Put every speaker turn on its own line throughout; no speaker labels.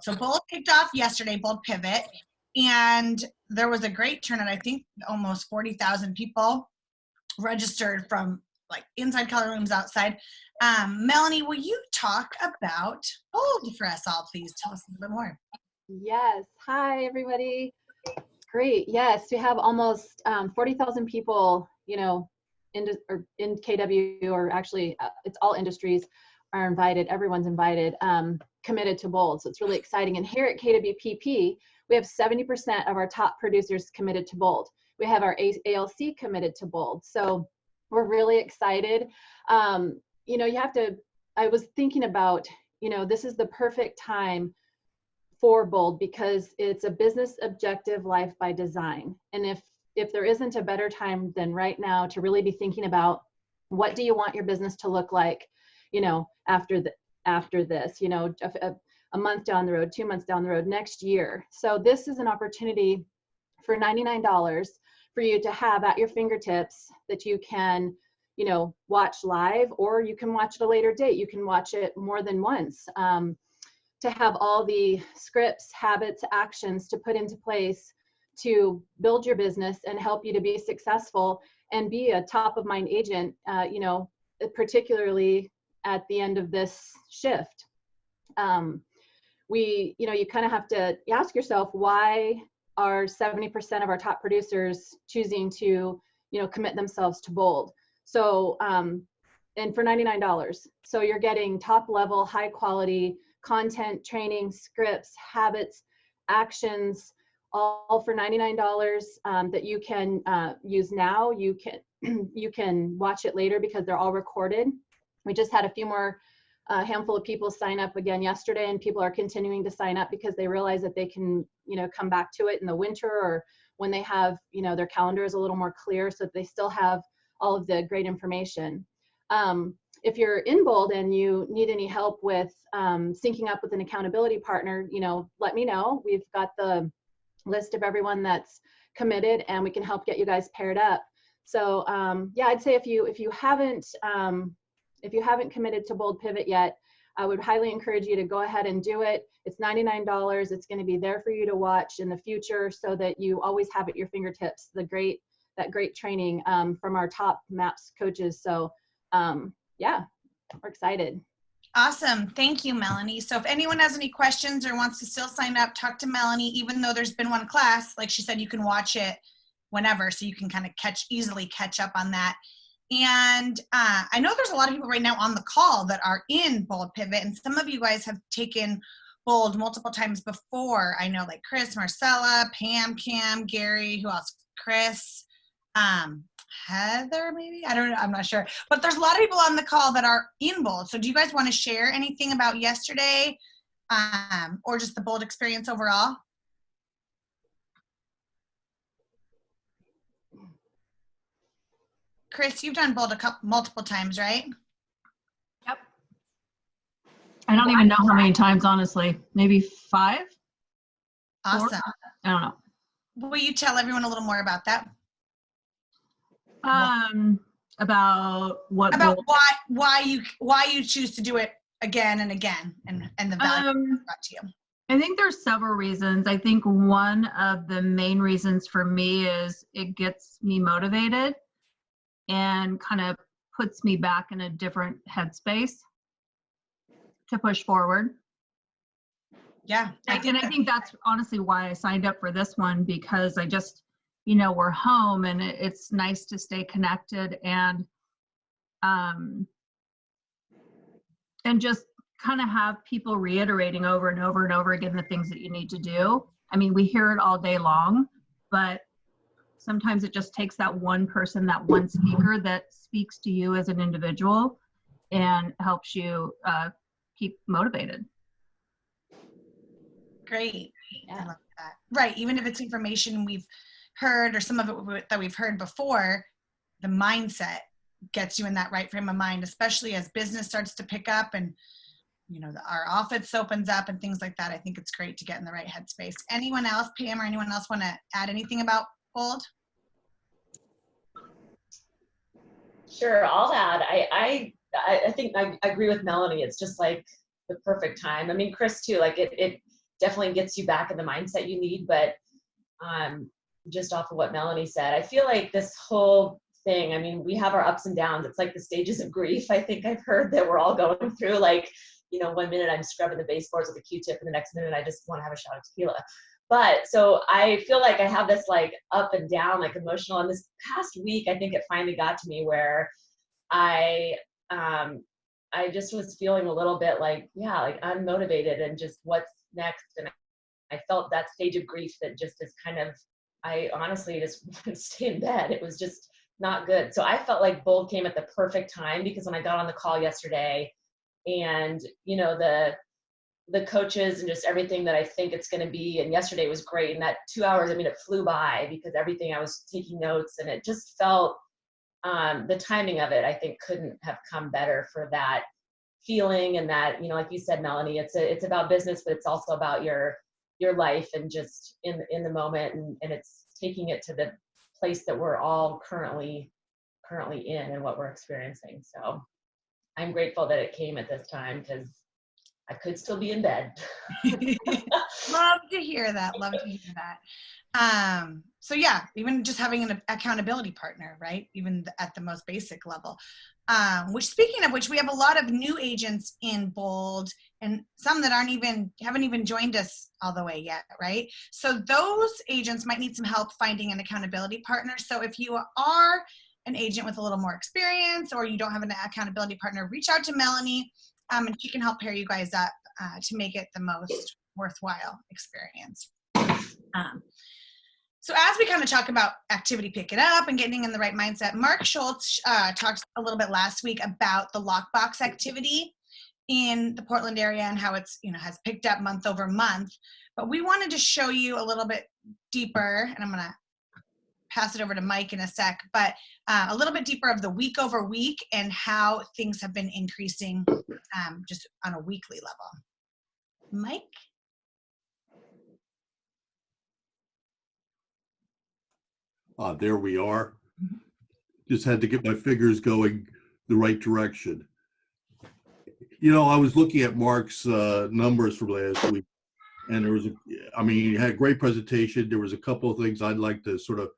So Bold kicked off yesterday, Bold Pivot, and there was a great turnout. I think almost 40,000 people registered from like inside color rooms, outside. Melanie, will you talk about Bold for us all, please? Tell us a little bit more.
Yes. Hi, everybody. Great. Yes, we have almost 40,000 people, in KW, or actually it's all industries are invited. Everyone's invited, committed to Bold. So it's really exciting. And here at KWPP, we have 70% of our top producers committed to Bold. We have our ALC committed to Bold. So we're really excited. I was thinking about, this is the perfect time for Bold because it's a business objective life by design. And if there isn't a better time than right now to really be thinking about what do you want your business to look like, after this, a month down the road, 2 months down the road, next year. So this is an opportunity for $99 for you to have at your fingertips that you can, watch live, or you can watch at a later date. You can watch it more than once. To have all the scripts, habits, actions to put into place to build your business and help you to be successful and be a top of mind agent, particularly at the end of this shift. You kind of have to ask yourself, why are 70% of our top producers choosing to, commit themselves to Bold? So, and for $99. So you're getting top level, high quality content, training, scripts, habits, actions, all for $99 that you can use now. You can watch it later because they're all recorded. We just had a few more handful of people sign up again yesterday, and people are continuing to sign up because they realize that they can, come back to it in the winter or when they have, their calendar is a little more clear, so that they still have all of the great information. If you're in Bold and you need any help with syncing up with an accountability partner, let me know. We've got the list of everyone that's committed, and we can help get you guys paired up. So I'd say if you haven't committed to Bold Pivot yet, I would highly encourage you to go ahead and do it. It's $99. It's going to be there for you to watch in the future, so that you always have at your fingertips that great training from our top MAPS coaches. So we're excited.
Awesome. Thank you, Melanie. So if anyone has any questions or wants to still sign up, talk to Melanie. Even though there's been one class, like she said, you can watch it whenever, so you can kind of easily catch up on that. And I know there's a lot of people right now on the call that are in Bold Pivot, and some of you guys have taken Bold multiple times before. I know, like Chris, Marcella, Pam, Cam, Gary, who else? Chris, Heather, maybe? I don't know. I'm not sure. But there's a lot of people on the call that are in Bold. So do you guys want to share anything about yesterday or just the Bold experience overall? Chris, you've done Bold multiple times, right?
Yep. I don't even know how many times, honestly. Maybe 5?
Awesome.
4? I don't know.
Will you tell everyone a little more about that?
About what?
About why you choose to do it again and again, and the value it brought to you.
I think there's several reasons. I think one of the main reasons for me is it gets me motivated and kind of puts me back in a different headspace to push forward.
Yeah.
And I think that's honestly why I signed up for this one, because I just, we're home and it's nice to stay connected and just kind of have people reiterating over and over and over again the things that you need to do. I mean, we hear it all day long, but sometimes it just takes that one person, that one speaker that speaks to you as an individual and helps you keep motivated.
Great. Yeah. I love that. Right. Even if it's information we've heard or some of it that we've heard before, the mindset gets you in that right frame of mind, especially as business starts to pick up and, our office opens up and things like that. I think it's great to get in the right headspace. Anyone else, Pam, or anyone else want to add anything about Bold?
Sure, I'll add. I think I agree with Melanie. It's just like the perfect time. I mean, Chris too, like it definitely gets you back in the mindset you need. But just off of what Melanie said, I feel like this whole thing, I mean, we have our ups and downs. It's like the stages of grief. I think I've heard that we're all going through. Like, you know, one minute I'm scrubbing the baseboards with a Q-tip, and the next minute I just want to have a shot of tequila. But so I feel like I have this like up and down, like emotional. And this past week, I think it finally got to me where I just was feeling a little bit like, yeah, like unmotivated and just what's next. And I felt that stage of grief that just is kind of, I honestly just wanted to stay in bed. It was just not good. So I felt like Bold came at the perfect time, because when I got on the call yesterday and, you know, the coaches and just everything that I think it's going to be, and yesterday was great. And that 2 hours, I mean, it flew by because everything, I was taking notes, and it just felt, the timing of it, I think, couldn't have come better for that feeling. And that, you know, like you said, Melanie, it's about business, but it's also about your life and just in the moment. And it's taking it to the place that we're all currently in and what we're experiencing. So I'm grateful that it came at this time, because I could still be in bed.
Love to hear that. Love to hear that. So yeah, even just having an accountability partner, right? Even at the most basic level. Which, speaking of which, we have a lot of new agents in Bold, and some that haven't even joined us all the way yet, right? So those agents might need some help finding an accountability partner. So if you are an agent with a little more experience, or you don't have an accountability partner, reach out to Melanie, and she can help pair you guys up to make it the most worthwhile experience. So as we kind of talk about activity picking up and getting in the right mindset, Mark Schultz talked a little bit last week about the lockbox activity in the Portland area and how it's, you know, has picked up month over month. But we wanted to show you a little bit deeper, and I'm going to pass it over to Mike in a sec, but a little bit deeper of the week over week and how things have been increasing just on a weekly level. Mike?
There we are. Just had to get my fingers going the right direction. You know, I was looking at Mark's numbers from last week, and there was he had a great presentation. There was a couple of things I'd like to sort of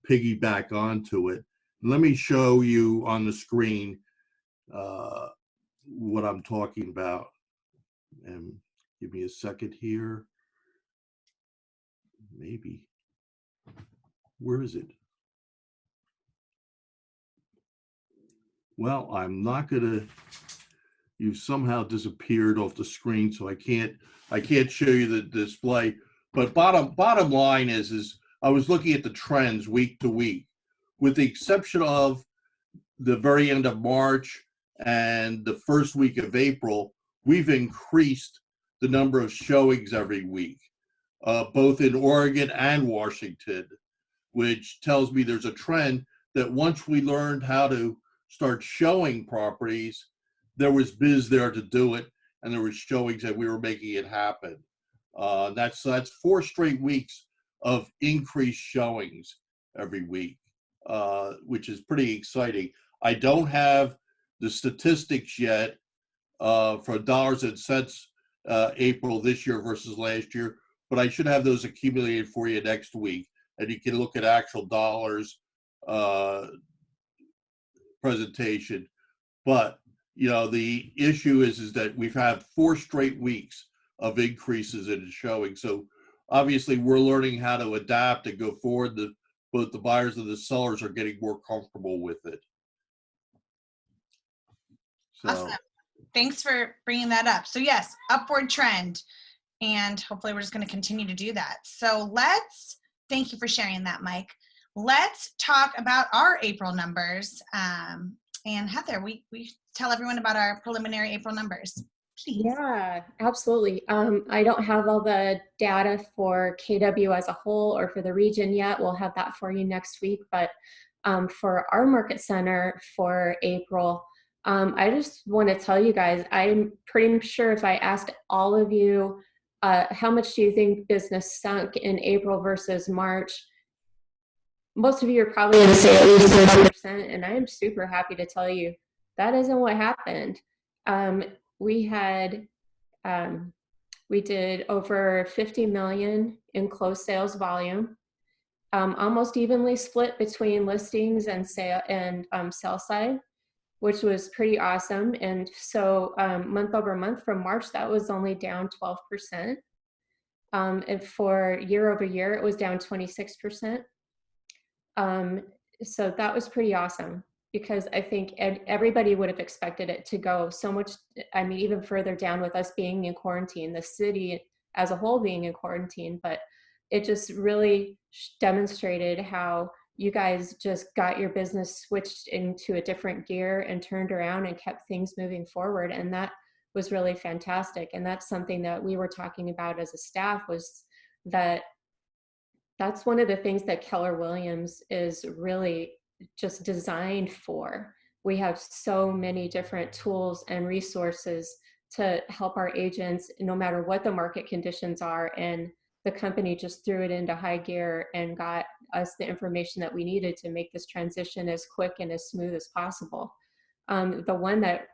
piggyback onto it. Let me show you on the screen what I'm talking about. And give me a second here. Maybe. Where is it? Well, I'm not gonna, you've somehow disappeared off the screen, so I can't show you the display. But bottom line is I was looking at the trends week to week, with the exception of the very end of March and the first week of April. We've increased the number of showings every week, both in Oregon and Washington, which tells me there's a trend that once we learned how to start showing properties, there was biz there to do it, and there was showings that we were making it happen. That's 4 straight weeks of increased showings every week, which is pretty exciting. I don't have the statistics yet for dollars and cents April this year versus last year, but I should have those accumulated for you next week, and you can look at actual dollars presentation. But you know, the issue is that we've had 4 straight weeks of increases in showing. So obviously we're learning how to adapt and go forward. Both the buyers and the sellers are getting more comfortable with it. So.
Awesome. Thanks for bringing that up. So yes, upward trend, and hopefully we're just going to continue to do that. So thank you for sharing that, Mike. Let's talk about our April numbers. And Heather, we tell everyone about our preliminary April numbers, please.
Yeah, absolutely. I don't have all the data for KW as a whole or for the region yet. We'll have that for you next week. But for our market center for April, I just want to tell you guys, I'm pretty sure if I asked all of you, how much do you think business sunk in April versus March, most of you are probably going to say at least 30%, and I am super happy to tell you that isn't what happened. We had We did over 50 million in closed sales volume, almost evenly split between listings and sell side, which was pretty awesome. And so month over month from March, that was only down 12%. And for year over year, it was down 26%. So that was pretty awesome, because I think everybody would have expected it to go so much, I mean, even further down with us being in quarantine, the city as a whole being in quarantine, but it just really demonstrated how you guys just got your business switched into a different gear and turned around and kept things moving forward. And that was really fantastic. And that's something that we were talking about as a staff, was that that's one of the things that Keller Williams is really just designed for. We have so many different tools and resources to help our agents, no matter what the market conditions are. And the company just threw it into high gear and got us the information that we needed to make this transition as quick and as smooth as possible. The one that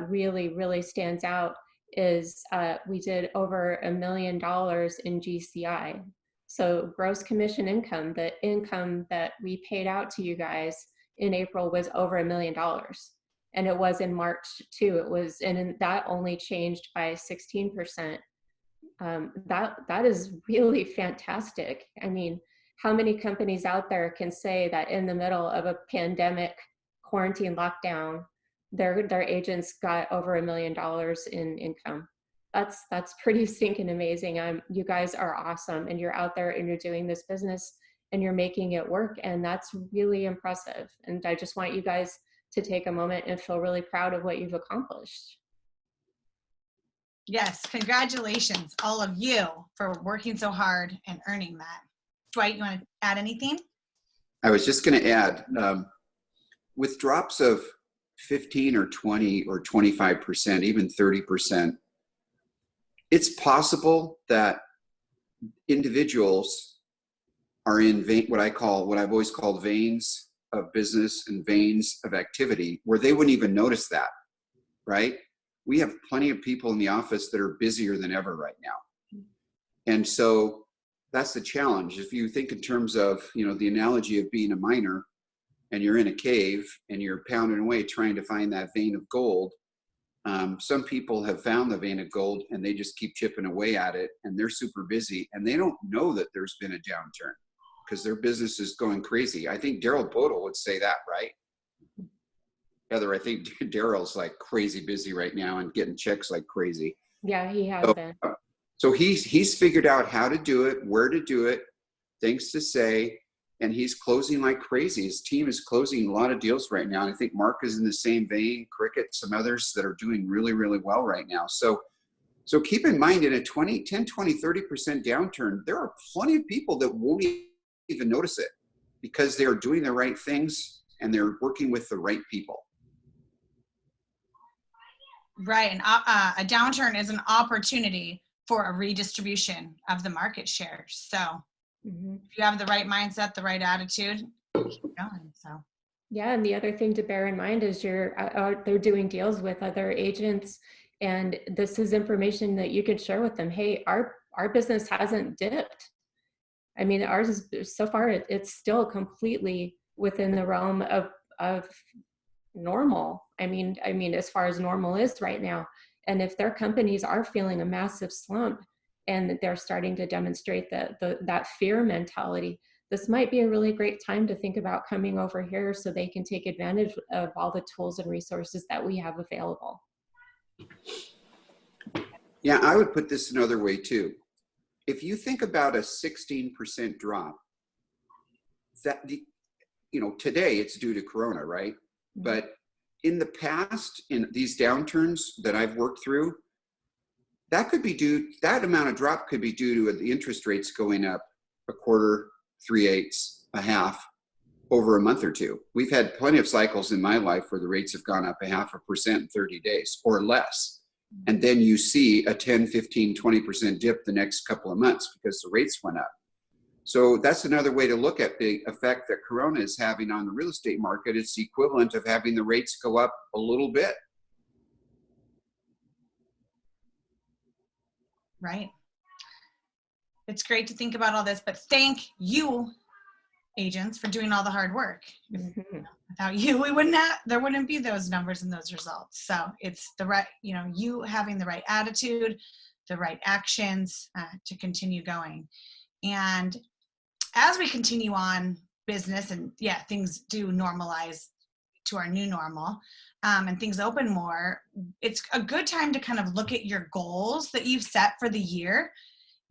really, really stands out is we did over $1 million in GCI. So gross commission income, the income that we paid out to you guys in April was over $1 million. And it was in March too. It was, and that only changed by 16%. That is really fantastic. I mean, how many companies out there can say that in the middle of a pandemic quarantine lockdown, their agents got over $1 million in income? That's pretty stinking amazing. You guys are awesome, and you're out there and you're doing this business and you're making it work, and that's really impressive. And I just want you guys to take a moment and feel really proud of what you've accomplished.
Yes, congratulations, all of you, for working so hard and earning that. Dwight, you want to add anything?
I was just going to add, with drops of 15 or 20 or 25%, even 30%, it's possible that individuals are in what I've always called veins of business and veins of activity where they wouldn't even notice that, right? We have plenty of people in the office that are busier than ever right now. And so that's the challenge. If you think in terms of, the analogy of being a miner, and you're in a cave and you're pounding away trying to find that vein of gold, some people have found the vein of gold and they just keep chipping away at it, and they're super busy and they don't know that there's been a downturn because their business is going crazy. I think Daryl Bodle would say that, right? Heather, I think Daryl's like crazy busy right now and getting checks like crazy.
Yeah, he has been.
So he's figured out how to do it, where to do it, things to say, and he's closing like crazy. His team is closing a lot of deals right now. And I think Mark is in the same vein, Cricket, some others that are doing really, really well right now. So keep in mind, in a 10, 20, 30% downturn, there are plenty of people that won't even notice it because they are doing the right things and they're working with the right people.
Right, and a downturn is an opportunity for a redistribution of the market share. So if you have the right mindset, the right attitude, keep going. So
yeah, and the other thing to bear in mind is you're out there doing deals with other agents, and this is information that you can share with them. Hey, our business hasn't dipped. I mean, ours is so far it's still completely within the realm of normal. I mean, as far as normal is right now. And if their companies are feeling a massive slump and they're starting to demonstrate that fear mentality, this might be a really great time to think about coming over here so they can take advantage of all the tools and resources that we have available.
Yeah, I would put this another way too. If you think about a 16% drop, today it's due to Corona, right? But in the past, in these downturns that I've worked through, that amount of drop could be due to the interest rates going up a quarter, 3/8, a half over a month or two. We've had plenty of cycles in my life where the rates have gone up 0.5% in 30 days or less. And then you see a 10, 15, 20% dip the next couple of months because the rates went up. So that's another way to look at the effect that Corona is having on the real estate market. It's the equivalent of having the rates go up a little bit.
Right. It's great to think about all this, but thank you, agents, for doing all the hard work. Without you, there wouldn't be those numbers and those results. So it's the right, you having the right attitude, the right actions to continue going. And as we continue on business and things do normalize to our new normal, and things open more, it's a good time to kind of look at your goals that you've set for the year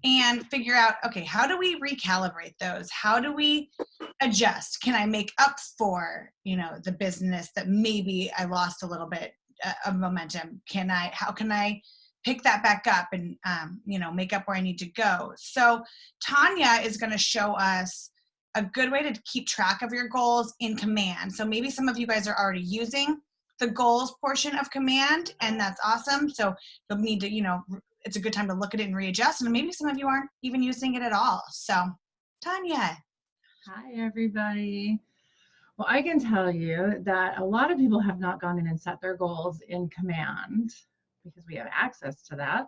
and figure out, okay, how do we recalibrate those? How do we adjust? Can I make up for, the business that maybe I lost a little bit of momentum? How can I pick that back up and, make up where I need to go? So Tanya is going to show us a good way to keep track of your goals in Command. So maybe some of you guys are already using the goals portion of Command, and that's awesome. So you'll need to, it's a good time to look at it and readjust. And maybe some of you aren't even using it at all. So Tanya.
Hi, everybody. Well, I can tell you that a lot of people have not gone in and set their goals in Command because we have access to that.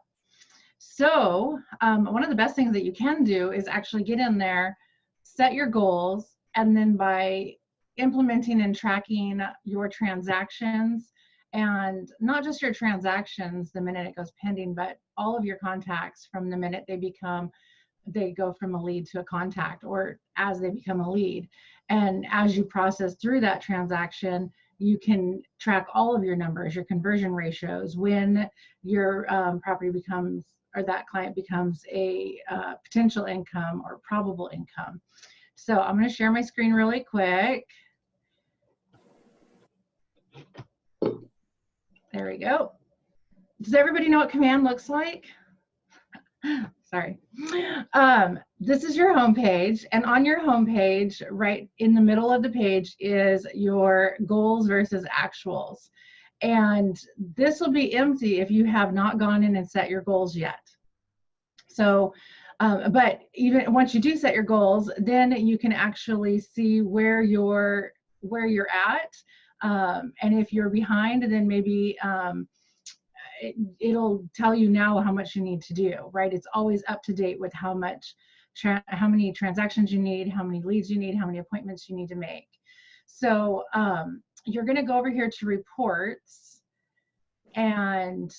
So one of the best things that you can do is actually get in there, set your goals, and then by implementing and tracking your transactions, and not just your transactions the minute it goes pending, but all of your contacts from the minute they go from a lead to a contact, or as they become a lead. And as you process through that transaction, you can track all of your numbers, your conversion ratios, when your property becomes, or that client becomes a potential income or probable income. So I'm going to share my screen really quick. There we go. Does everybody know what Command looks like? Sorry. This is your home page, and on your home page, right in the middle of the page, is your goals versus actuals. And this will be empty if you have not gone in and set your goals yet. So, but even once you do set your goals, then you can actually see where you're at. And if you're behind, then maybe it'll tell you now how much you need to do, right? It's always up to date with how many transactions you need, how many leads you need, how many appointments you need to make. So you're going to go over here to reports, and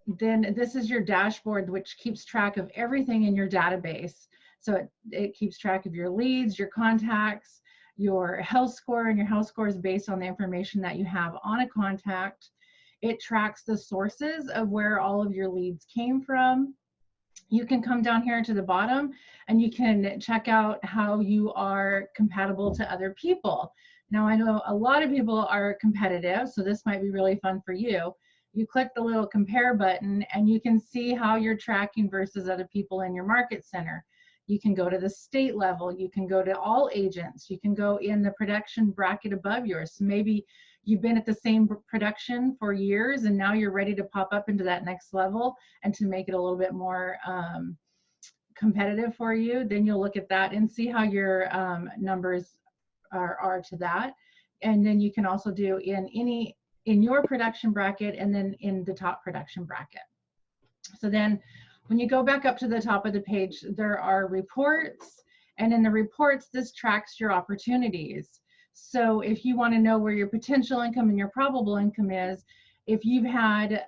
then this is your dashboard, which keeps track of everything in your database. So it keeps track of your leads, your contacts, your health score, and your health score is based on the information that you have on a contact. It tracks the sources of where all of your leads came from. You can come down here to the bottom and you can check out how you are compatible to other people. Now, I know a lot of people are competitive, so this might be really fun for you. You click the little compare button and you can see how you're tracking versus other people in your market center. You can go to the state level, you can go to all agents, you can go in the production bracket above yours. So maybe you've been at the same production for years and now you're ready to pop up into that next level and to make it a little bit more competitive for you. Then you'll look at that and see how your numbers are to that. And then you can also do in your production bracket and then in the top production bracket. So then when you go back up to the top of the page, there are reports, and in the reports, this tracks your opportunities. So if you want to know where your potential income and your probable income is, if you've had,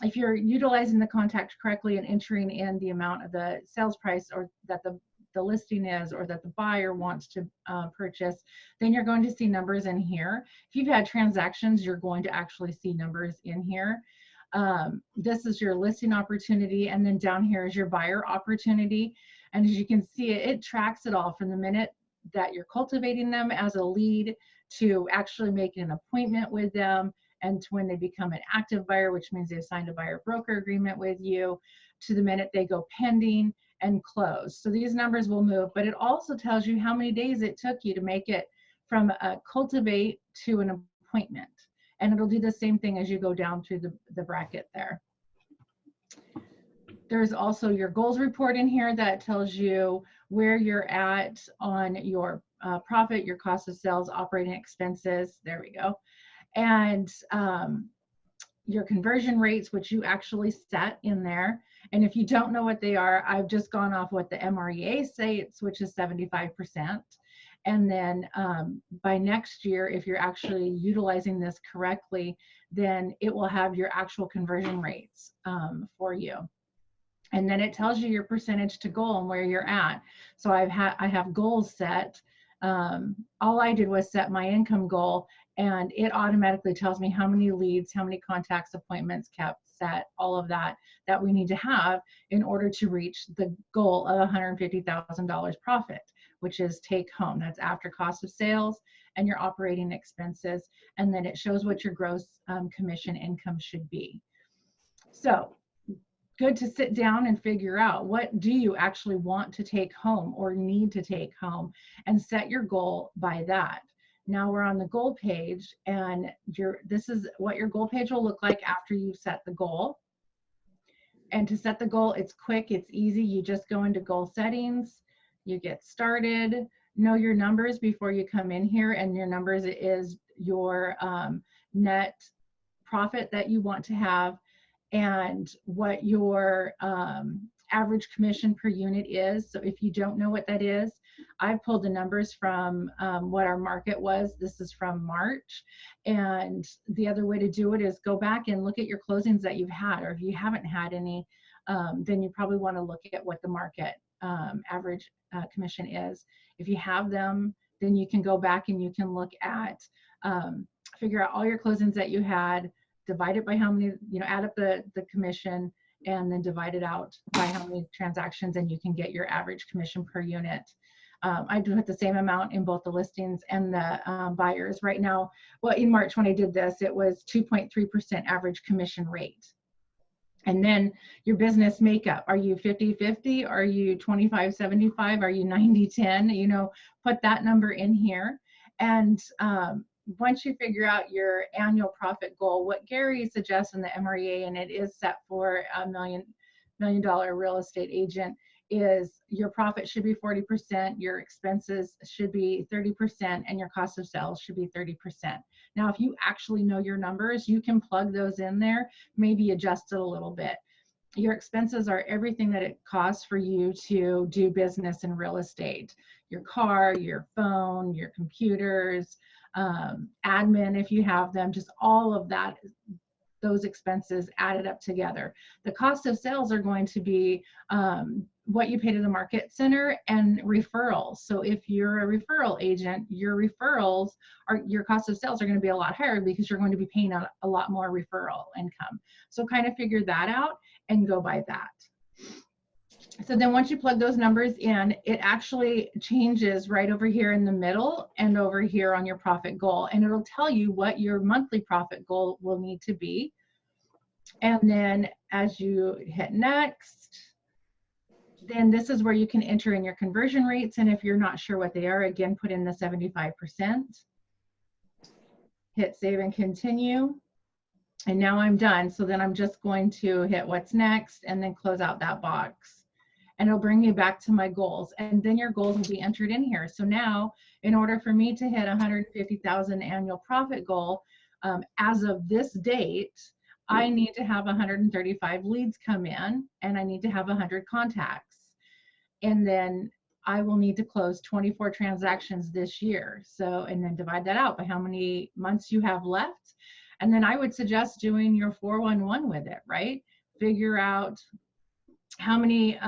if you're utilizing the contact correctly and entering in the amount of the sales price or that the listing is, or that the buyer wants to purchase, then you're going to see numbers in here. If you've had transactions, you're going to actually see numbers in here. This is your listing opportunity, and then down here is your buyer opportunity. And as you can see, it tracks it all from the minute that you're cultivating them as a lead to actually making an appointment with them, and to when they become an active buyer, which means they've signed a buyer broker agreement with you, to the minute they go pending and close. So these numbers will move, but it also tells you how many days it took you to make it from a cultivate to an appointment. And it'll do the same thing as you go down through the bracket there. There's also your goals report in here that tells you where you're at on your profit, your cost of sales, operating expenses. There we go. And your conversion rates, which you actually set in there. And if you don't know what they are, I've just gone off what the MREA states, which is 75%. And then by next year, if you're actually utilizing this correctly, then it will have your actual conversion rates for you. And then it tells you your percentage to goal and where you're at. So I have goals set. All I did was set my income goal, and it automatically tells me how many leads, how many contacts, appointments kept, set, all of that we need to have in order to reach the goal of $150,000 profit, which is take home. That's after cost of sales and your operating expenses. And then it shows what your gross commission income should be. So good to sit down and figure out, what do you actually want to take home or need to take home, and set your goal by that. Now we're on the goal page, and this is what your goal page will look like after you set the goal. And to set the goal, it's quick, it's easy. You just go into goal settings, you get started, know your numbers before you come in here, and your numbers is your net profit that you want to have, and what your average commission per unit is. So if you don't know what that is, I've pulled the numbers from what our market was. This is from March. And the other way to do it is go back and look at your closings that you've had, or if you haven't had any, then you probably want to look at what the market average commission is. If you have them, then you can go back and you can look at, figure out all your closings that you had, divide it by how many, add up the commission, and then divide it out by how many transactions, and you can get your average commission per unit. I do it the same amount in both the listings and the buyers. Right now, well, in March when I did this, it was 2.3% average commission rate. And then your business makeup. Are you 50-50? Are you 25-75? Are you 90-10? Put that number in here. And once you figure out your annual profit goal, what Gary suggests in the MREA, and it is set for a $1 million real estate agent, is your profit should be 40%, your expenses should be 30%, and your cost of sales should be 30%. Now, if you actually know your numbers, you can plug those in there, maybe adjust it a little bit. Your expenses are everything that it costs for you to do business in real estate. Your car, your phone, your computers, admin if you have them, just all of that, those expenses added up together. The cost of sales are going to be what you pay to the market center and referrals. So if you're a referral agent, your referrals your cost of sales are going to be a lot higher because you're going to be paying a lot more referral income. So kind of figure that out and go by that. So then once you plug those numbers in, it actually changes right over here in the middle and over here on your profit goal. And it'll tell you what your monthly profit goal will need to be. And then as you hit next, then this is where you can enter in your conversion rates. And if you're not sure what they are, again, put in the 75%. Hit save and continue. And now I'm done. So then I'm just going to hit what's next and then close out that box. And it'll bring me back to my goals. And then your goals will be entered in here. So now, in order for me to hit 150,000 annual profit goal, as of this date, I need to have 135 leads come in, and I need to have 100 contacts. And then I will need to close 24 transactions this year. So, and then divide that out by how many months you have left. And then I would suggest doing your 411 with it, right? Figure out how many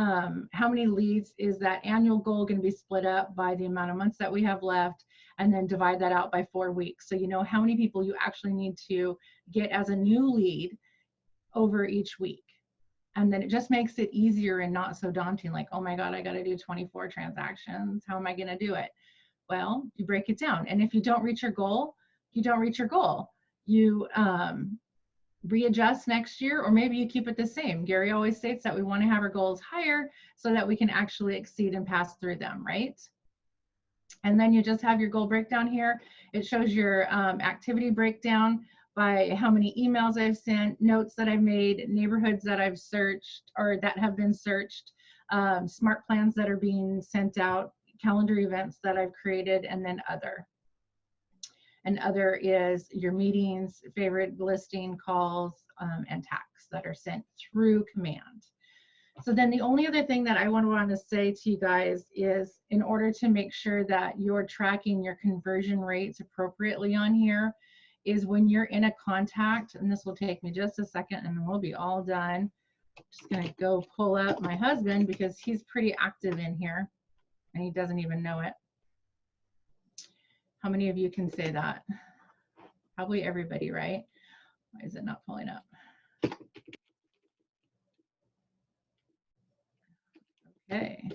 leads is that annual goal going to be split up by the amount of months that we have left, and then divide that out by 4 weeks. So you know how many people you actually need to get as a new lead over each week. And then it just makes it easier and not so daunting, like, oh my God, I got to do 24 transactions. How am I going to do it? Well, you break it down. And if you don't reach your goal, you don't reach your goal. You readjust next year, or maybe you keep it the same. Gary always states that we want to have our goals higher so that we can actually exceed and pass through them, right? And then you just have your goal breakdown here. It shows your activity breakdown by how many emails I've sent, notes that I've made, neighborhoods that I've searched or that have been searched, smart plans that are being sent out, calendar events that I've created, and then other. and other is your meetings, favorite listing, calls, and tax that are sent through command. So then the only other thing that I want to say to you guys is, in order to make sure that you're tracking your conversion rates appropriately on here, is when you're in a contact, and this will take me just a second and we'll be all done. I'm just gonna go pull up my husband because he's pretty active in here and he doesn't even know it. How many of you can say that? Probably everybody, right? Why is it not pulling up? Okay.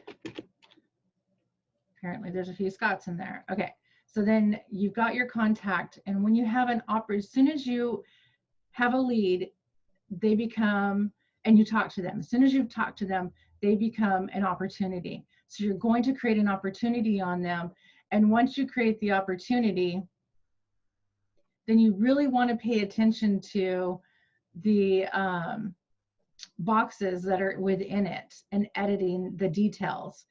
Apparently there's a few Scots in there. Okay. So then you've got your contact, and when you have an offer, as soon as you have a lead, they become, and you talk to them, as soon as you've talked to them, they become an opportunity. So you're going to create an opportunity on them. And once you create the opportunity, then you really want to pay attention to the boxes that are within it and editing the details.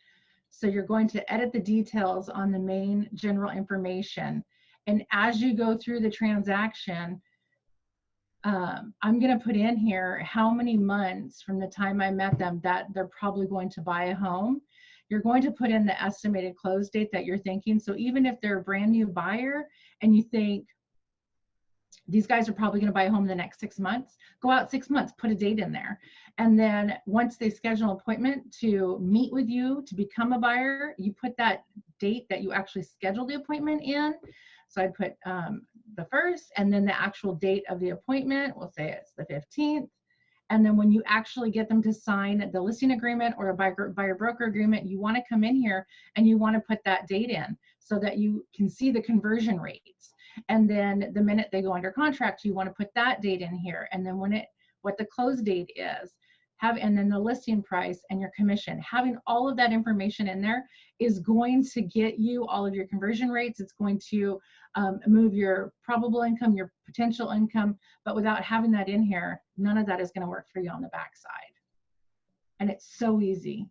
So you're going to edit the details on the main general information. And as you go through the transaction, I'm going to put in here how many months from the time I met them that they're probably going to buy a home. You're going to put in the estimated close date that you're thinking. So even if they're a brand new buyer and you think these guys are probably going to buy a home in the next 6 months, go out 6 months, put a date in there. And then once they schedule an appointment to meet with you to become a buyer, you put that date that you actually scheduled the appointment in. So I'd put the 1st, and then the actual date of the appointment, we'll say it's the 15th. And then when you actually get them to sign the listing agreement or a buyer broker agreement, you want to come in here and you want to put that date in so that you can see the conversion rates. And then the minute they go under contract, you want to put that date in here. And then what the close date is, and then the listing price and your commission. Having all of that information in there is going to get you all of your conversion rates. It's going to move your probable income, your potential income, but without having that in here, none of that is going to work for you on the backside. And it's so easy,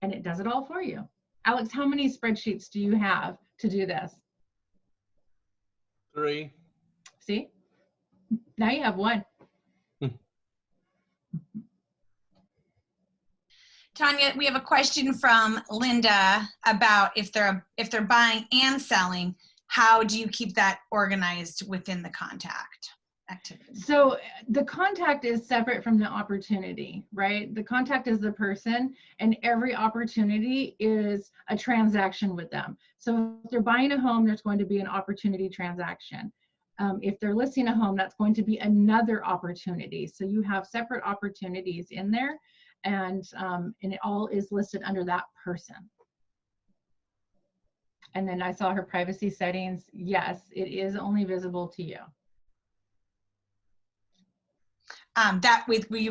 and it does it all for you. Alex, how many spreadsheets do you have to do this?
3.
See, now you have 1.
Tanya, we have a question from Linda about if they're buying and selling, how do you keep that organized within the contact activity?
So the contact is separate from the opportunity, right? The contact is the person, and every opportunity is a transaction with them. So if they're buying a home, there's going to be an opportunity transaction. If they're listing a home, that's going to be another opportunity. So you have separate opportunities in there, and it all is listed under that person. And then I saw her privacy settings. Yes, it is only visible to you.
We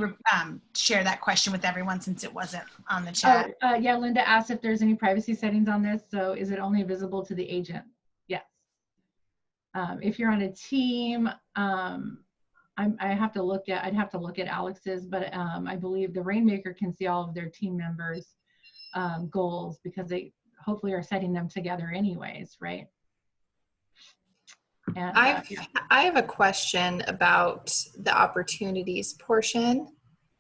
share that question with everyone since it wasn't on the chat.
Yeah, Linda asked if there's any privacy settings on this. So is it only visible to the agent? Yes. If you're on a team, I'd have to look at Alex's, but I believe the Rainmaker can see all of their team members' goals because they hopefully are setting them together anyways, right? And,
I have a question about the opportunities portion.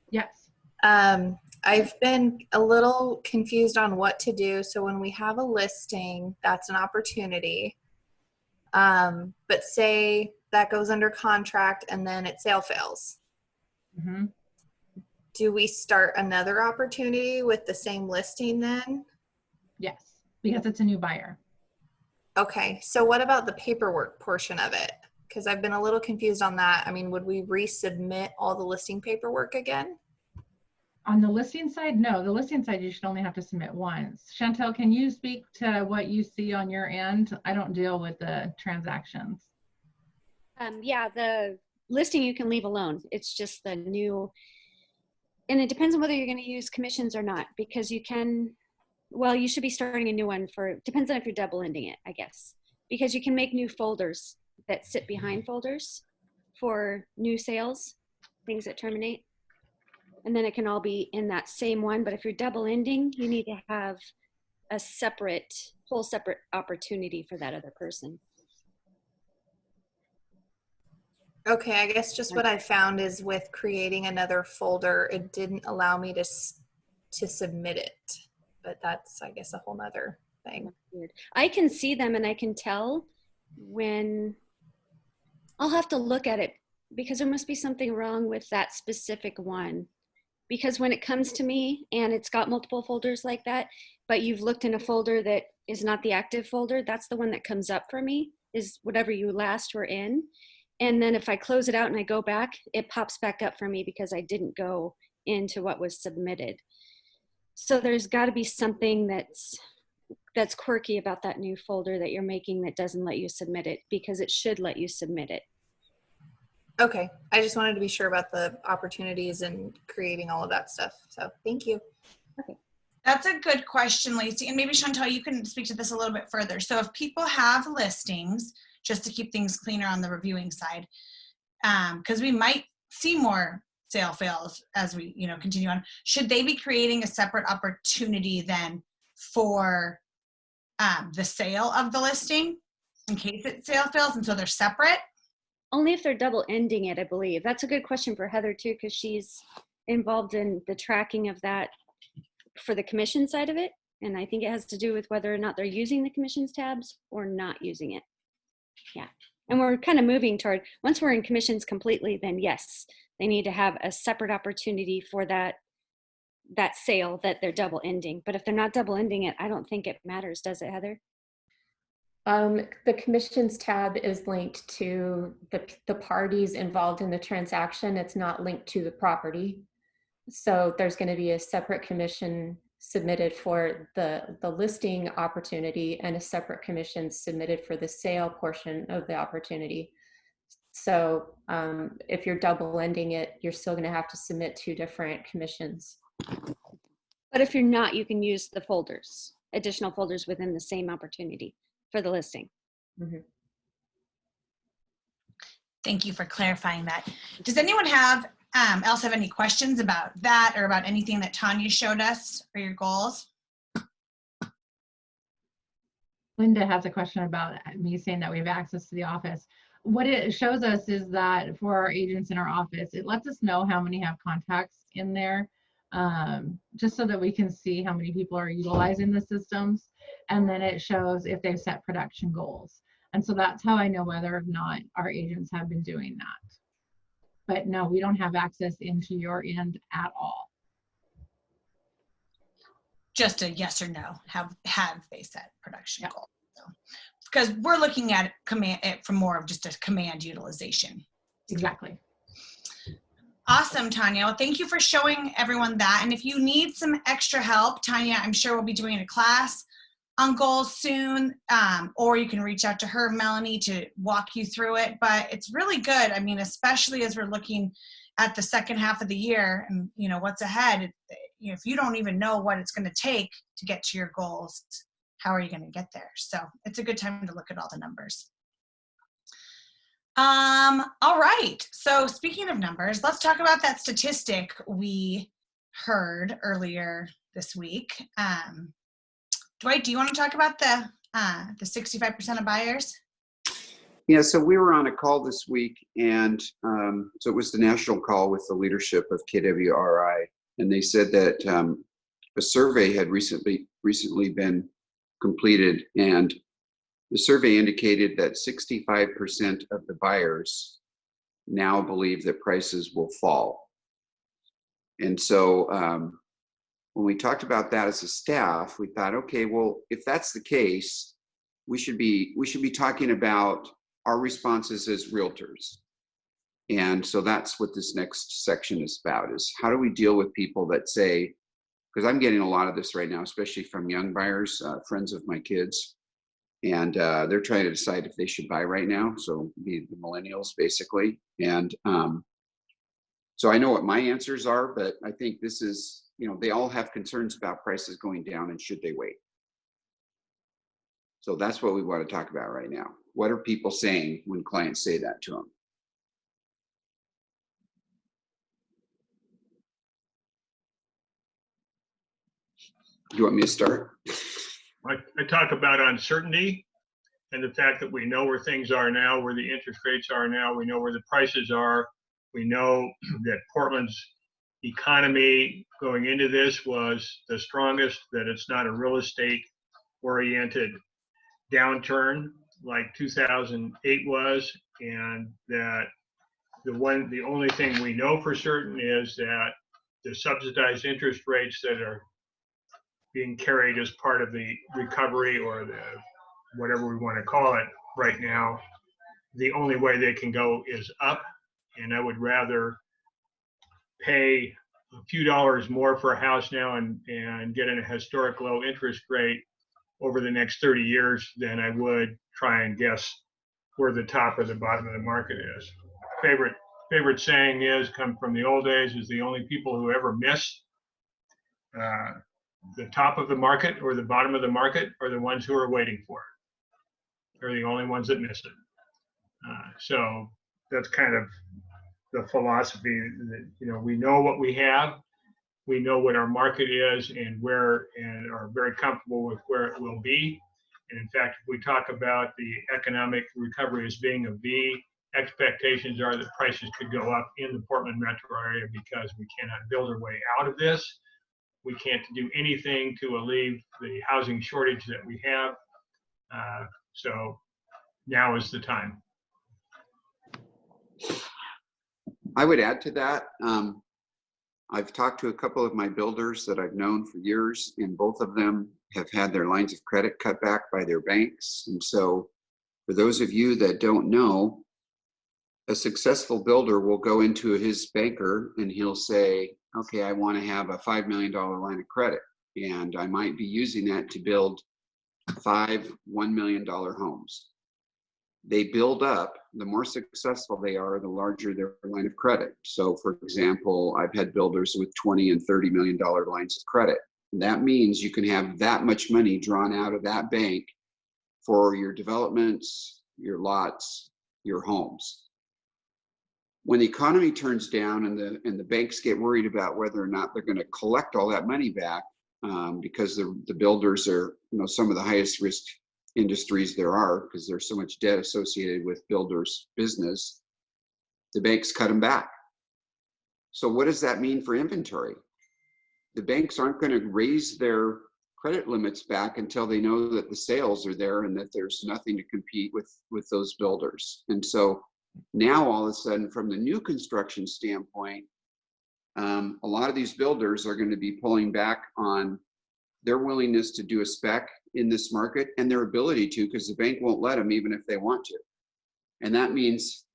Yes.
I've been a little confused on what to do. So when we have a listing, that's an opportunity. But say that goes under contract and then it sale fails.
Mm-hmm.
Do we start another opportunity with the same listing then?
Yes, because it's a new buyer.
Okay, so what about the paperwork portion of it? Because I've been a little confused on that. I mean, would we resubmit all the listing paperwork again?
On the listing side, no. The listing side, you should only have to submit once. Chantel, can you speak to what you see on your end? I don't deal with the transactions.
Yeah, the listing you can leave alone. It's just the new, and it depends on whether you're going to use commissions or not, because you can, well, you should be starting a new one depends on if you're double ending it, I guess, because you can make new folders that sit behind folders for new sales, things that terminate. And then it can all be in that same one. But if you're double ending, you need to have a whole separate opportunity for that other person.
Okay, I guess just what I found is with creating another folder, it didn't allow me to submit it. But that's, I guess, a whole nother thing.
Weird. I can see them and I can tell when I'll have to look at it because there must be something wrong with that specific one. Because when it comes to me and it's got multiple folders like that, but you've looked in a folder that is not the active folder, that's the one that comes up for me, is whatever you last were in. And then if I close it out and I go back, it pops back up for me because I didn't go into what was submitted. So there's got to be something that's quirky about that new folder that you're making that doesn't let you submit it, because it should let you submit it.
Okay, I just wanted to be sure about the opportunities and creating all of that stuff. So thank you.
Okay.
That's a good question, Lacey. And maybe Chantal, you can speak to this a little bit further. So if people have listings, just to keep things cleaner on the reviewing side, because we might see more sale fails as we continue on, should they be creating a separate opportunity then for the sale of the listing in case it sale fails, and so they're separate?
Only if they're double ending it, I believe. That's a good question for Heather too, because she's involved in the tracking of that for the commission side of it. And I think it has to do with whether or not they're using the commissions tabs or not using it. Yeah. And we're kind of moving toward, once we're in commissions completely, then yes, they need to have a separate opportunity for that sale that they're double ending. But if they're not double ending it, I don't think it matters, does it, Heather?
The commissions tab is linked to the parties involved in the transaction. It's not linked to the property. So there's going to be a separate commission submitted for the listing opportunity and a separate commission submitted for the sale portion of the opportunity. So if you're double ending it, you're still going to have to submit 2 different commissions.
But if you're not, you can use the folders, additional folders within the same opportunity for the listing.
Mm-hmm.
Thank you for clarifying that. Does anyone else have any questions about that or about anything that Tanya showed us for your goals?
Linda has a question about me saying that we have access to the office. What it shows us is that for our agents in our office, it lets us know how many have contacts in there, just so that we can see how many people are utilizing the systems. And then it shows if they've set production goals. And so that's how I know whether or not our agents have been doing that. But no, we don't have access into your end at all.
Just a yes or no. Have they set production goals? So, because we're looking at it from more of just a command utilization.
Exactly.
Awesome, Tanya. Well, thank you for showing everyone that. And if you need some extra help, Tanya, I'm sure we'll be doing a class on goals soon, or you can reach out to her, Melanie, to walk you through it. But it's really good. I mean, especially as we're looking at the second half of the year and what's ahead. If you don't even know what it's going to take to get to your goals, how are you going to get there? So it's a good time to look at all the numbers. All right. So speaking of numbers, let's talk about that statistic we heard earlier this week. Dwight, do you want to talk about the 65% of buyers?
Yeah, so we were on a call this week, and so it was the national call with the leadership of KWRI, and they said that a survey had recently been completed, and the survey indicated that 65% of the buyers now believe that prices will fall. And so when we talked about that as a staff, we thought, okay, well, if that's the case, we should be talking about our responses as realtors. And so that's what this next section is about, is how do we deal with people that say, because I'm getting a lot of this right now, especially from young buyers, friends of my kids, and they're trying to decide if they should buy right now. So the millennials basically. And so I know what my answers are, but I think this is, they all have concerns about prices going down and should they wait. So that's what we want to talk about right now. What are people saying when clients say that to them? Do you want me to start?
I talk about uncertainty and the fact that we know where things are now, where the interest rates are now, we know where the prices are. We know that Portland's economy going into this was the strongest, that it's not a real estate oriented downturn like 2008 was, and that the only thing we know for certain is that the subsidized interest rates that are being carried as part of the recovery, or the whatever we want to call it right now, the only way they can go is up. And I would rather pay a few dollars more for a house now and get in a historic low interest rate over the next 30 years than I would try and guess where the top or the bottom of the market is. Favorite saying is, come from the old days, is the only people who ever miss the top of the market or the bottom of the market are the ones who are waiting for it. They're the only ones that miss it. So that's kind of the philosophy that, you know, we know what we have, we know what our market is and are very comfortable with where it will be. And in fact, if we talk about the economic recovery as being a V, expectations are that prices could go up in the Portland metro area because we cannot build our way out of this. We can't do anything to alleviate the housing shortage that we have. So now is the time.
I would add to that. I've talked to a couple of my builders that I've known for years, and both of them have had their lines of credit cut back by their banks. And so for those of you that don't know, a successful builder will go into his banker and he'll say, okay, I want to have a $5 million line of credit, and I might be using that to build 5 $1 million homes. They build up. The more successful they are, the larger their line of credit. So for example, I've had builders with $20 and $30 million lines of credit. And that means you can have that much money drawn out of that bank for your developments, your lots, your homes. When the economy turns down and the banks get worried about whether or not they're going to collect all that money back, because the builders are, you know, some of the highest risk industries there are, because there's so much debt associated with builders' business, the banks cut them back. So what does that mean for inventory? The banks aren't going to raise their credit limits back until they know that the sales are there and that there's nothing to compete with those builders. And so now all of a sudden, from the new construction standpoint, a lot of these builders are going to be pulling back on their willingness to do a spec in this market and their ability to, because the bank won't let them even if they want to. And that means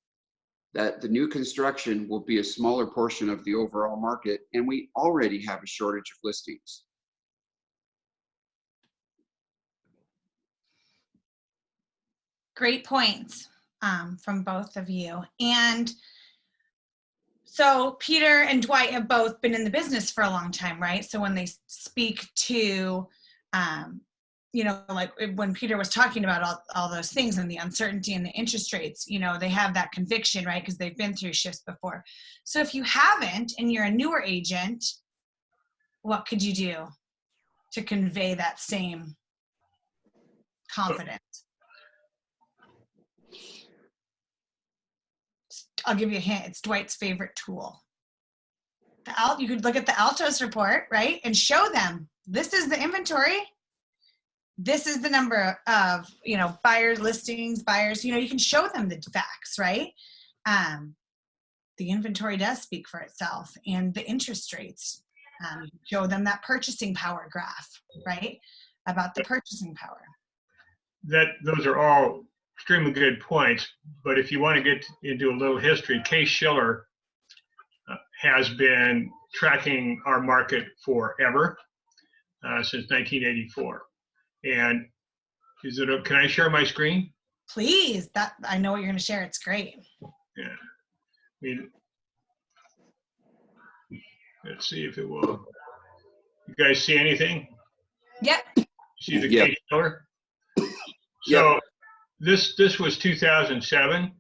that the new construction will be a smaller portion of the overall market, and we already have a shortage of listings.
Great points from both of you. And so Peter and Dwight have both been in the business for a long time, right? So when they speak to, you know, like when Peter was talking about all those things and the uncertainty and the interest rates, you know, they have that conviction, right? Because they've been through shifts before. So if you haven't and you're a newer agent, what could you do to convey that same confidence? I'll give you a hint. It's Dwight's favorite tool. You could look at the Altos report, right? And show them, this is the inventory. This is the number of, you know, buyers, listings, buyers, you know, you can show them the facts, right? The inventory does speak for itself, and the interest rates. Show them that purchasing power graph, right? About the purchasing power.
Those are all extremely good points, but if you want to get into a little history, Case Shiller has been tracking our market forever, since 1984. And can I share my screen?
Please, I know what you're going to share. It's great.
Yeah. I mean, let's see if it will. You guys see anything?
Yep.
See the
Yep.
Case Shiller?
Yep.
So this was 2007,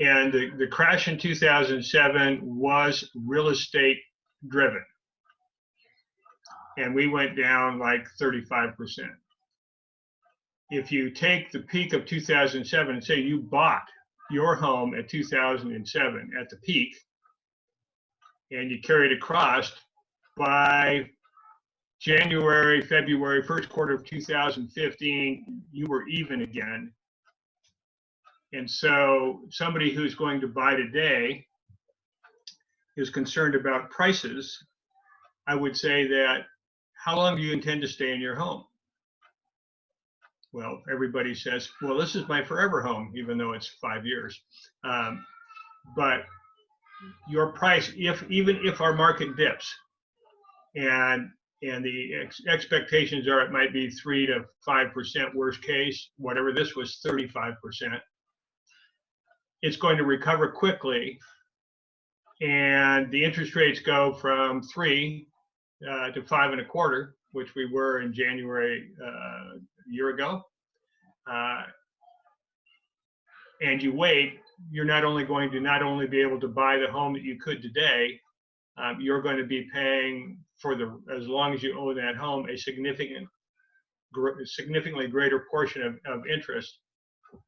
and the crash in 2007 was real estate driven, and we went down like 35%. if you take the peak of 2007 and say you bought your home at 2007 at the peak, and you carry it across, by January, February, first quarter of 2015, you were even again. And so somebody who's going to buy today is concerned about prices. I would say that, how long do you intend to stay in your home? Well, everybody says, well, this is my forever home, even though it's 5 years. But your price, even if our market dips, and the expectations are it might be 3 to 5% worst case, whatever this was 35%, it's going to recover quickly, and the interest rates go from 3 to 5.25, which we were in January a year ago. And you wait, you're not only going to not only be able to buy the home that you could today, you're going to be paying for as long as you own that home, a significantly greater portion of interest,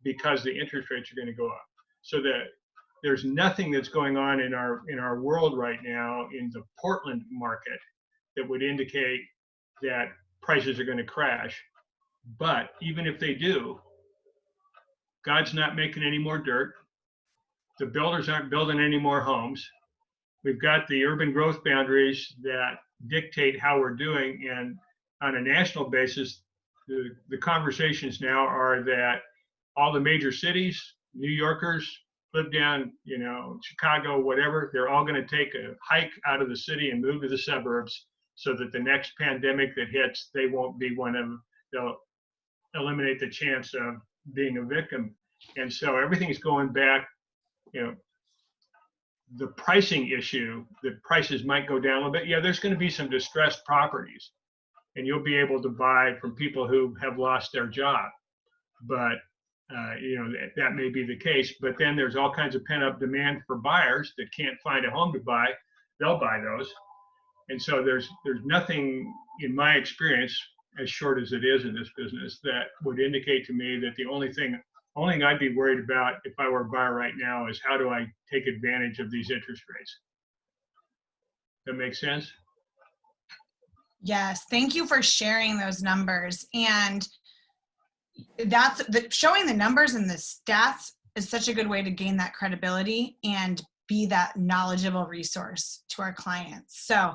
because the interest rates are going to go up. So that there's nothing that's going on in our world right now in the Portland market that would indicate that prices are going to crash. But even if they do, God's not making any more dirt. The builders aren't building any more homes. We've got the urban growth boundaries that dictate how we're doing. And on a national basis, the conversations now are that all the major cities, New Yorkers, live down, Chicago, whatever, they're all going to take a hike out of the city and move to the suburbs, so that the next pandemic that hits, they won't be one of them. They'll eliminate the chance of being a victim. And so everything's going back, the pricing issue, the prices might go down a little bit. Yeah, there's going to be some distressed properties, and you'll be able to buy from people who have lost their job. But that may be the case. But then there's all kinds of pent-up demand for buyers that can't find a home to buy. They'll buy those. And so there's nothing, in my experience, as short as it is in this business, that would indicate to me that the only thing I'd be worried about if I were a buyer right now is, how do I take advantage of these interest rates? That makes sense?
Yes, thank you for sharing those numbers. And showing the numbers and the stats is such a good way to gain that credibility and be that knowledgeable resource to our clients. So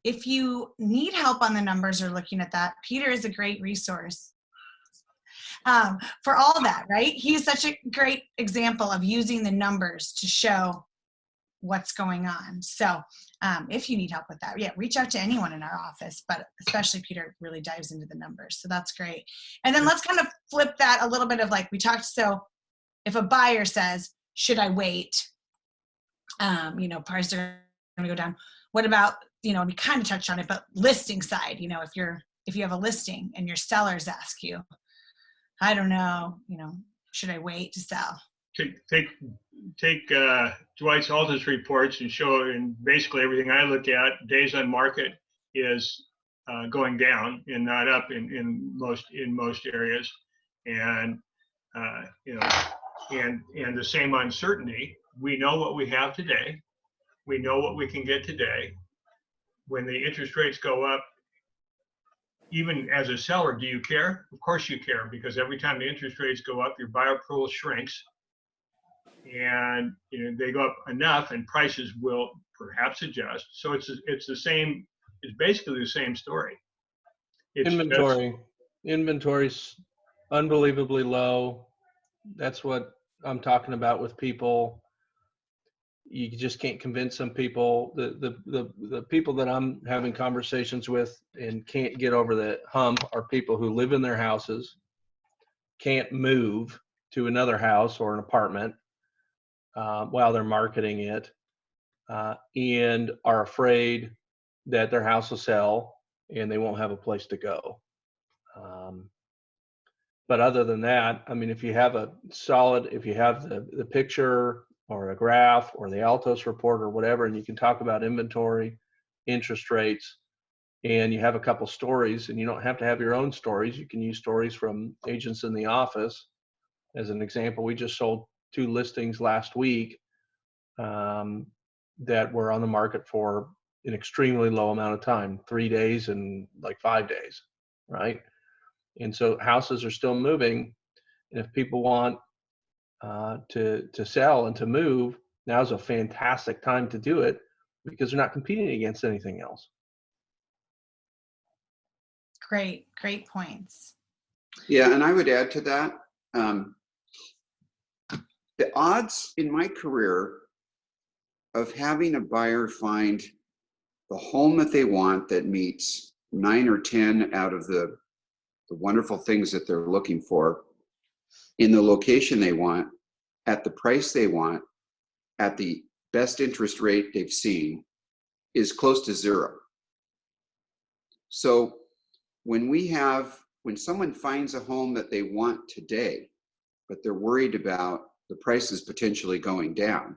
if you need help on the numbers or looking at that, Peter is a great resource for all that, right? He's such a great example of using the numbers to show what's going on. So if you need help with that, reach out to anyone in our office, but especially Peter really dives into the numbers. So that's great. And then let's kind of flip that a little bit of like we talked. So if a buyer says, should I wait? Prices are going to go down. What about, we kind of touched on it, but listing side, if you have a listing and your sellers ask you, I don't know, should I wait to sell?
Take Dwight Alta's reports and show, and basically everything I look at, days on market is going down and not up in most areas, and and the same uncertainty. We know what we have today. We know what we can get today. When the interest rates go up, even as a seller, do you care? Of course you care, because every time the interest rates go up, your buyer pool shrinks, and they go up enough, and prices will perhaps adjust. So it's the same. It's basically the same story.
Inventory's unbelievably low. That's what I'm talking about with people. You just can't convince some people. The people that I'm having conversations with and can't get over the hump are people who live in their houses, can't move to another house or an apartment while they're marketing it, and are afraid that their house will sell and they won't have a place to go. But other than that, I mean, if you have the picture or a graph or the Altos report or whatever, and you can talk about inventory, interest rates, and you have a couple stories, and you don't have to have your own stories. You can use stories from agents in the office. As an example, we just sold 2 listings last week that were on the market for an extremely low amount of time, 3 days and like 5 days, right? And so houses are still moving. And if people want to sell and to move, now's a fantastic time to do it because they're not competing against anything else.
Great points.
Yeah, and I would add to that, the odds in my career of having a buyer find the home that they want that meets 9 or 10 out of the wonderful things that they're looking for in the location they want, at the price they want, at the best interest rate they've seen, is close to 0. So when someone finds a home that they want today, but they're worried about the prices potentially going down,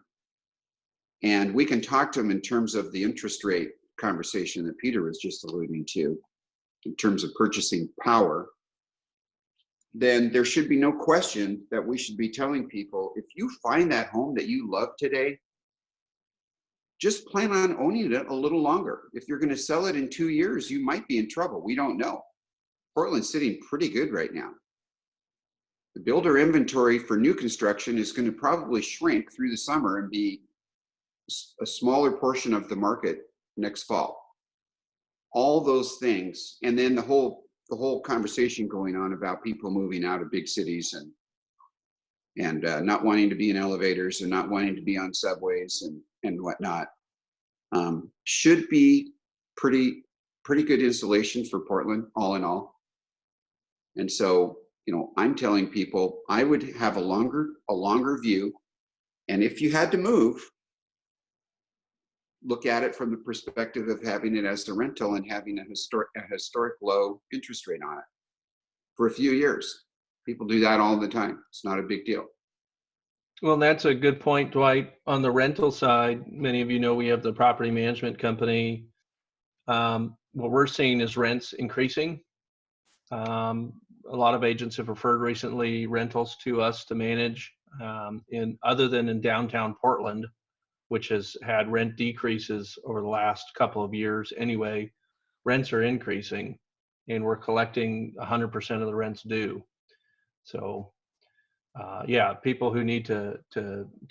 and we can talk to them in terms of the interest rate conversation that Peter was just alluding to, in terms of purchasing power, then there should be no question that we should be telling people, if you find that home that you love today, just plan on owning it a little longer. If you're going to sell it in 2 years, you might be in trouble. We don't know. Portland's sitting pretty good right now. The builder inventory for new construction is going to probably shrink through the summer and be a smaller portion of the market next fall. All those things, and then the whole conversation going on about people moving out of big cities and not wanting to be in elevators and not wanting to be on subways and whatnot, should be pretty good insulation for Portland, all in all. And so, I'm telling people I would have a longer view, and if you had to move, look at it from the perspective of having it as a rental and having a historic low interest rate on it for a few years. People do that all the time. It's not a big deal.
Well, that's a good point, Dwight. On the rental side, many of you know we have the property management company. What we're seeing is rents increasing. A lot of agents have referred recently rentals to us to manage, other than in downtown Portland, which has had rent decreases over the last couple of years anyway. Rents are increasing, and we're collecting 100% of the rents due. So, yeah, people who need to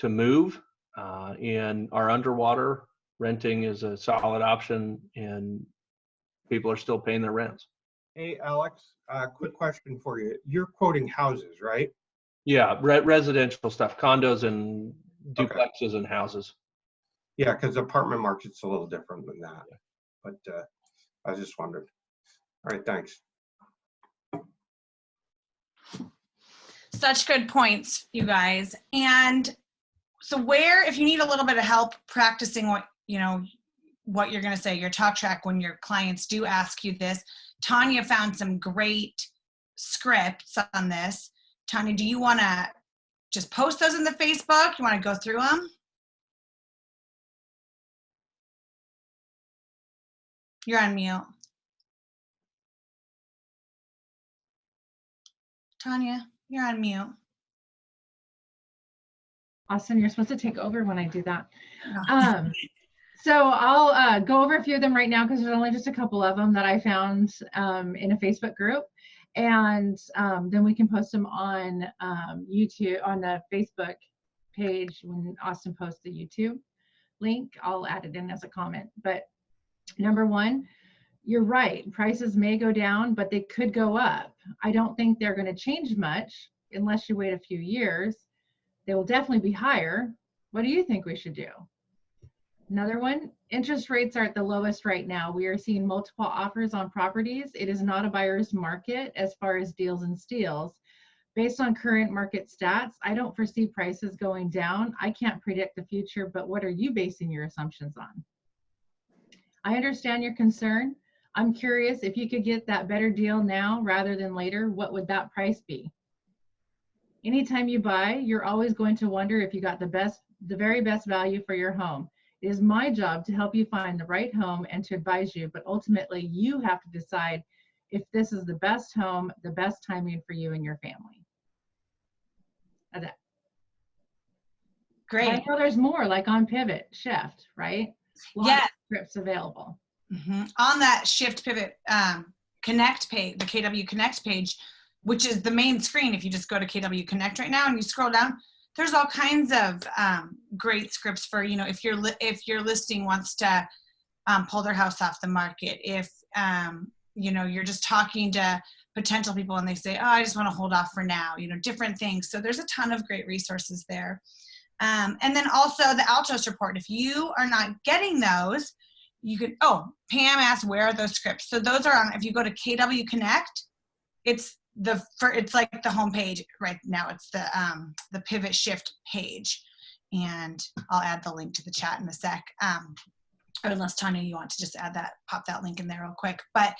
move and are underwater, renting is a solid option, and people are still paying their rents.
Hey, Alex, quick question for you. You're quoting houses, right?
Yeah, residential stuff, condos and duplexes and houses.
Yeah, because the apartment market's a little different than that. But I just wondered. All right, thanks.
Such good points, you guys. And so if you need a little bit of help practicing what you're going to say, your talk track, when your clients do ask you this, Tanya found some great scripts on this. Tanya, do you want to just post those in the Facebook? You want to go through them? You're on mute. Tanya, you're on mute.
Austin, you're supposed to take over when I do that. So I'll go over a few of them right now because there's only just a couple of them that I found in a Facebook group. And then we can post them on YouTube, on the Facebook page when Austin posts the YouTube link. I'll add it in as a comment. But number one, you're right. Prices may go down, but they could go up. I don't think they're going to change much unless you wait a few years. They will definitely be higher. What do you think we should do? Another one, interest rates are at the lowest right now. We are seeing multiple offers on properties. It is not a buyer's market as far as deals and steals. Based on current market stats, I don't foresee prices going down. I can't predict the future, but what are you basing your assumptions on? I understand your concern. I'm curious, if you could get that better deal now rather than later, what would that price be? Anytime you buy, you're always going to wonder if you got the very best value for your home. It is my job to help you find the right home and to advise you, but ultimately you have to decide if this is the best home, the best timing for you and your family. That's it.
Great.
I know there's more, like on Pivot, Shift, right?
Yeah.
Scripts available.
On that Shift Pivot Connect page, the KW Connect page, which is the main screen. If you just go to KW Connect right now and you scroll down, there's all kinds of great scripts for, you know, if your listing wants to pull their house off the market, if you know, you're just talking to potential people and they say, oh, I just want to hold off for now, you know, different things. So there's a ton of great resources there. And then also the Altos report. If you are not getting those, you could, Pam asked, where are those scripts? So those are on, if you go to KW Connect, it's like the home page right now. It's the Pivot Shift page. And I'll add the link to the chat in a sec. Or unless Tanya, you want to just pop that link in there real quick. But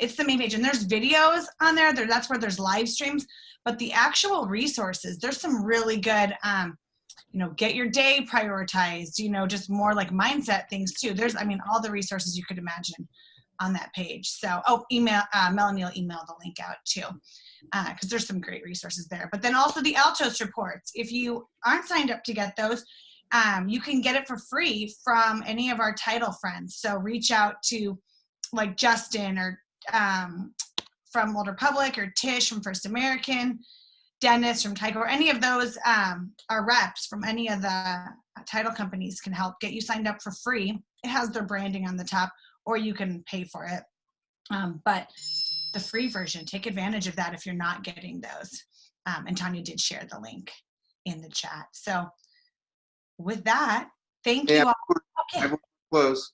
it's the main page, and there's videos on there. That's where there's live streams. But the actual resources, there's some really good, you know, get your day prioritized, you know, just more like mindset things too. There's, I mean, all the resources you could imagine on that page. So, Melanie will email the link out too, because there's some great resources there. But then also the Altos reports. If you aren't signed up to get those, you can get it for free from any of our title friends. So reach out to like Justin or from Old Republic, or Tish from First American, Dennis from Tyco, or any of those our reps from any of the title companies can help get you signed up for free. It has their branding on the top, or you can pay for it. But the free version, take advantage of that if you're not getting those. And Tanya did share the link in the chat. So with that, thank you all.
I will close.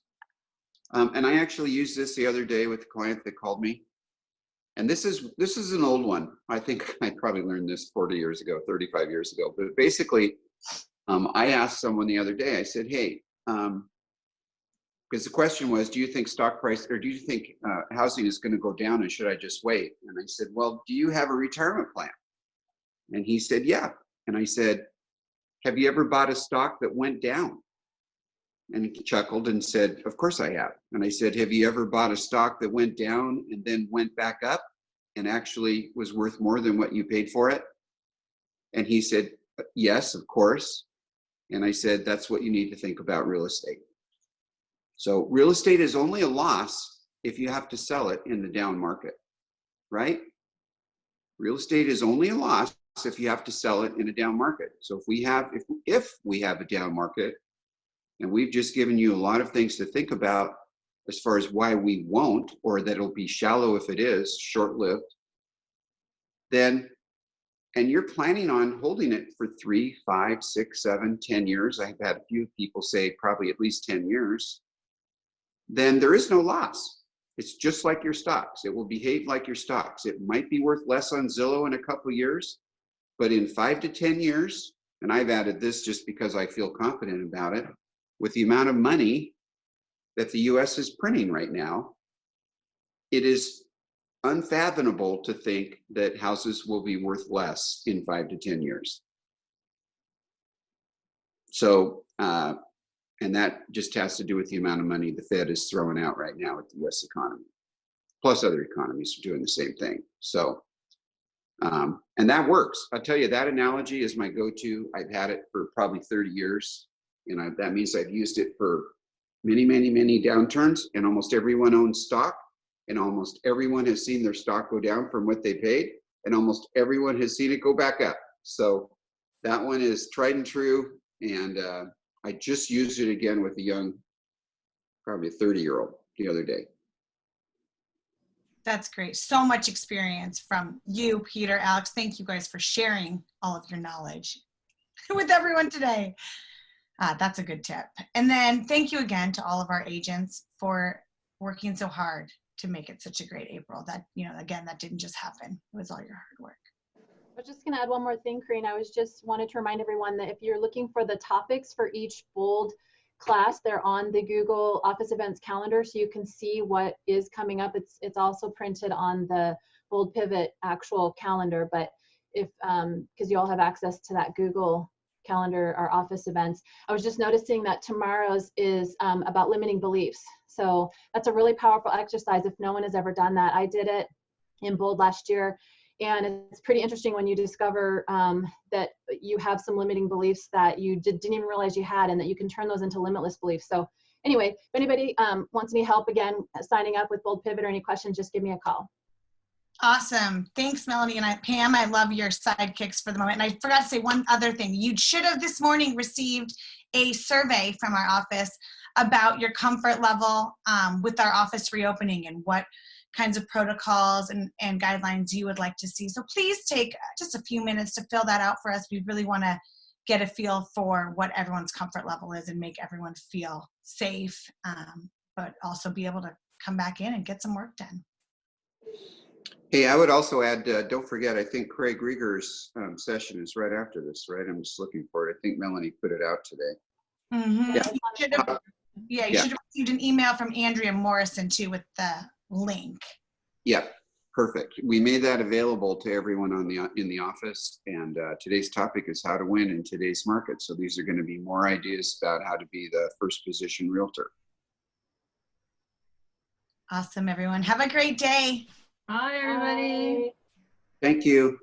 And I actually used this the other day with a client that called me. And this is an old one. I think I probably learned this 40 years ago, 35 years ago. But basically, I asked someone the other day, I said, hey, because the question was, do you think stock price, or do you think housing is going to go down, and should I just wait? And I said, well, do you have a retirement plan? And he said, yeah. And I said, have you ever bought a stock that went down? And he chuckled and said, of course I have. And I said, have you ever bought a stock that went down and then went back up and actually was worth more than what you paid for it? And he said, yes, of course. And I said, that's what you need to think about real estate. So real estate is only a loss if you have to sell it in the down market, right? Real estate is only a loss if you have to sell it in a down market. So if we have a down market, and we've just given you a lot of things to think about as far as why we won't, or that it'll be shallow if it is, short-lived, then, and you're planning on holding it for 3, 5, 6, 7, 10 years, I've had a few people say probably at least 10 years, then there is no loss. It's just like your stocks. It will behave like your stocks. It might be worth less on Zillow in a couple of years, but in 5 to 10 years, and I've added this just because I feel confident about it, with the amount of money that the US is printing right now, it is unfathomable to think that houses will be worth less in 5 to 10 years. So, and that just has to do with the amount of money the Fed is throwing out right now at the US economy. Plus other economies are doing the same thing. So, and that works. I'll tell you, that analogy is my go-to. I've had it for probably 30 years. And that means I've used it for many, many, many downturns, and almost everyone owns stock, and almost everyone has seen their stock go down from what they paid, and almost everyone has seen it go back up. So that one is tried and true, and I just used it again with a young, probably a 30-year-old the other day.
That's great. So much experience from you, Peter, Alex. Thank you guys for sharing all of your knowledge with everyone today. That's a good tip. And then thank you again to all of our agents for working so hard to make it such a great April. That, you know, again, that didn't just happen. It was all your hard work.
I was just going to add one more thing, Karina. I was just wanted to remind everyone that if you're looking for the topics for each Bold class, they're on the Google Office Events calendar, so you can see what is coming up. It's also printed on the Bold Pivot actual calendar, but if because you all have access to that Google calendar our office events. I was just noticing that tomorrow's is about limiting beliefs. So that's a really powerful exercise if no one has ever done that. I did it in Bold last year, and it's pretty interesting when you discover that you have some limiting beliefs that you didn't even realize you had, and that you can turn those into limitless beliefs. So anyway, if anybody wants any help, again, signing up with Bold Pivot or any questions, just give me a call.
Awesome. Thanks, Melanie. And Pam, I love your sidekicks for the moment. And I forgot to say one other thing. You should have this morning received a survey from our office about your comfort level with our office reopening and what kinds of protocols and guidelines you would like to see. So please take just a few minutes to fill that out for us. We really want to get a feel for what everyone's comfort level is and make everyone feel safe, but also be able to come back in and get some work done.
Hey, I would also add, don't forget, I think Craig Rieger's session is right after this, right? I'm just looking for it. I think Melanie put it out today.
Mm-hmm.
Yeah.
You should have received an email from Andrea Morrison too with the link.
Yeah, perfect. We made that available to everyone in the office, and today's topic is how to win in today's market. So these are going to be more ideas about how to be the first position realtor.
Awesome, everyone. Have a great day.
Bye, everybody.
Thank you.